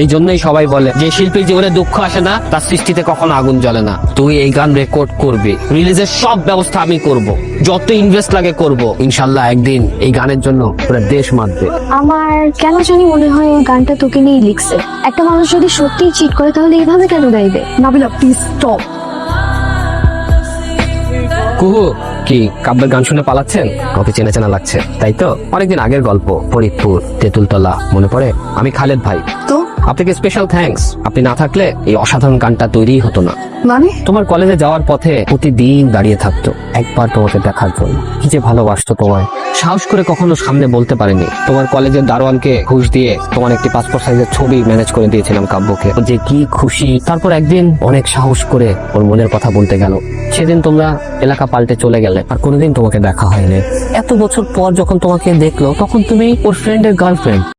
এই জন্যই সবাই বলে যে শিল্পীর জীবনে দুঃখ আসে না, তার সৃষ্টিতে কখনো আগুন জ্বলে না। তুই এই গান রেকর্ড করবি, রিলিজের সব ব্যবস্থা আমি করব, যত ইনভেস্ট লাগে করব। ইনশাল্লাহ একদিন এই গানের জন্য পুরো দেশ মাতবে। আমার কেন জানি মনে হয় এই গানটা তোকে নিয়েই লিখছে। একটা মানুষ যদি সত্যিই চিট করে তাহলে এইভাবে কেন গাইবে? Nabila please stop. কুহু, কি কাব্যের গান শুনে পালাচ্ছেন? ওকে চেনা চেনা লাগছে তাই তো? অনেকদিন আগের গল্প, ফরিদপুর, তেঁতুলতলা, মনে পড়ে? আমি খালেদ ভাই। তো আপনাকে স্পেশাল থ্যাঙ্কস। আপনি না থাকলে এই অসাধারণ গানটা তৈরিই হতো না। মানে তোমার কলেজে যাওয়ার পথে প্রতিদিন দাঁড়িয়ে থাকতো একবার তোমাকে দেখার জন্য। কি যে ভালোবাসতো তোমায়, সাহস করে কখনো সামনে বলতে পারেনি। তোমার কলেজের দারোয়ানকে ঘুষ দিয়ে তোমার একটি পাসপোর্ট সাইজের ছবি ম্যানেজ করে দিয়েছিলাম কাব্যকে। ও যে কি খুশি। তারপর একদিন অনেক সাহস করে ওর মনের কথা বলতে গেল। সেদিন তোমরা এলাকা পাল্টে চলে গেলে, আর কোনোদিন তোমাকে দেখা হয়নি। এত বছর পর যখন তোমাকে দেখলো তখন তুমি ওর ফ্রেন্ডের গার্লফ্রেন্ড।